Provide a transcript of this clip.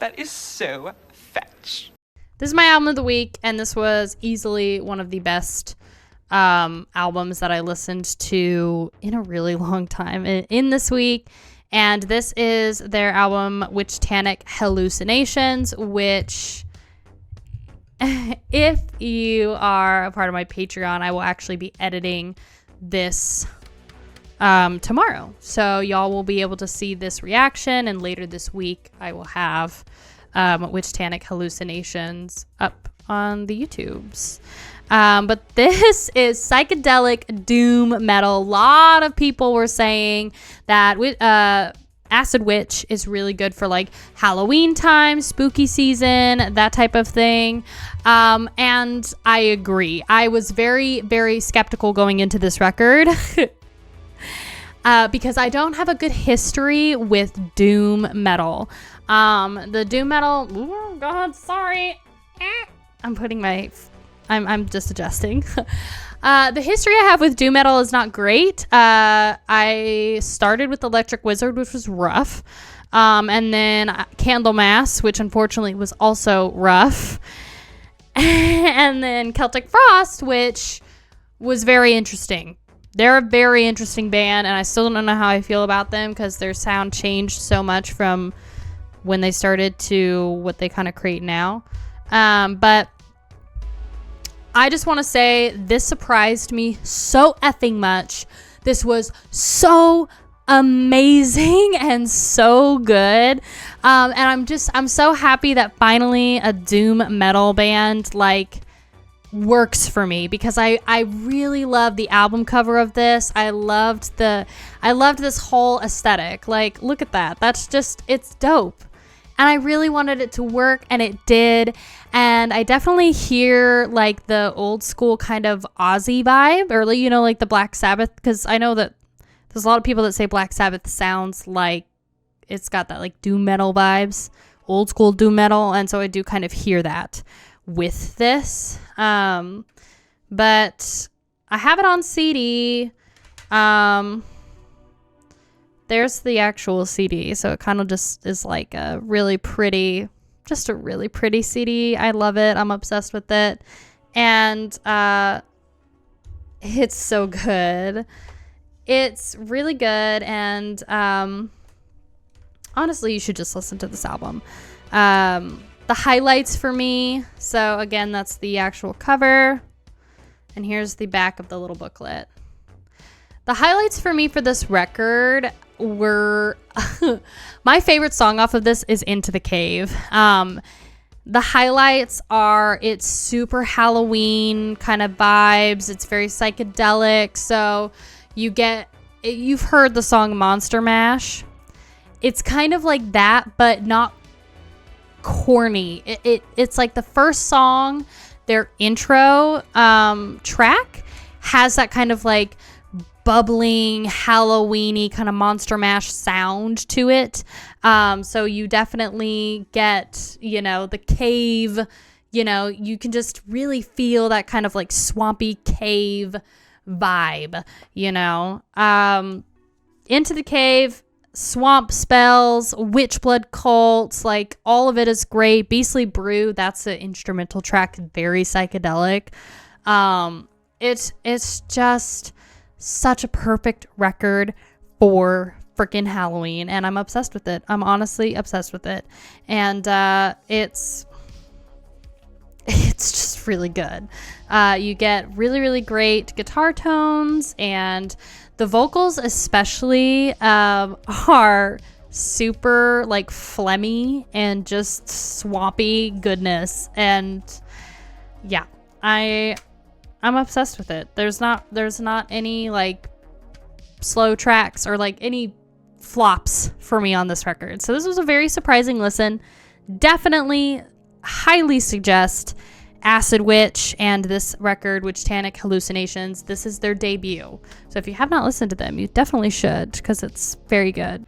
That is so fetch. This is my album of the week, and this was easily one of the best albums that I listened to in a really long time in this week. And this is their album Witchtanic Hellucinations, which if you are a part of my Patreon, I will actually be editing this tomorrow, so y'all will be able to see this reaction, and later this week I will have Witchtanic Hellucinations up on the YouTubes. But this is psychedelic doom metal. A lot of people were saying that Acid Witch is really good for like Halloween time, spooky season, that type of thing. And I agree. I was very, very skeptical going into this record because I don't have a good history with doom metal. The doom metal, oh God, sorry. I'm just adjusting. The history I have with doom metal is not great. I started with Electric Wizard, which was rough. And then Candlemass, which unfortunately was also rough. And then Celtic Frost, which was very interesting. They're a very interesting band, and I still don't know how I feel about them because their sound changed so much from when they started to what they kind of create now. But I just want to say this surprised me so effing much. This was so amazing and so good. And I'm so happy that finally a doom metal band like works for me, because I really love the album cover of this. I loved this whole aesthetic. Like, look at that. It's dope. And I really wanted it to work, and it did. And I definitely hear like the old school kind of Ozzy vibe, or like the Black Sabbath, because I know that there's a lot of people that say Black Sabbath sounds like it's got that like doom metal vibes, old school doom metal, and so I do kind of hear that with this. But I have it on CD. There's the actual CD, so it kind of just is like a really pretty CD. I love it. I'm obsessed with it. And it's so good. It's really good, and honestly, you should just listen to this album. The highlights for me, so again, that's the actual cover, and here's the back of the little booklet. The highlights for me for this record were my favorite song off of this is Into the Cave. The highlights are it's super Halloween kind of vibes. It's very psychedelic. So you've heard the song Monster Mash. It's kind of like that, but not corny. It's like the first song, their intro track has that kind of like bubbling Halloween-y kind of Monster Mash sound to it. So you definitely get, the cave, you can just really feel that kind of like swampy cave vibe, Into the Cave, swamp spells, witch blood cults, like all of it is great. Beastly Brew, that's an instrumental track, very psychedelic. It's just such a perfect record for freaking Halloween, and I'm obsessed with it. I'm honestly obsessed with it, and it's just really good. You get really, really great guitar tones, and the vocals especially are super like phlegmy and just swampy goodness. And yeah, I'm obsessed with it. There's not any like slow tracks or like any flops for me on this record. So this was a very surprising listen. Definitely highly suggest Acid Witch and this record, Witchtanic Hellucinations. This is their debut. So if you have not listened to them, you definitely should, because it's very good.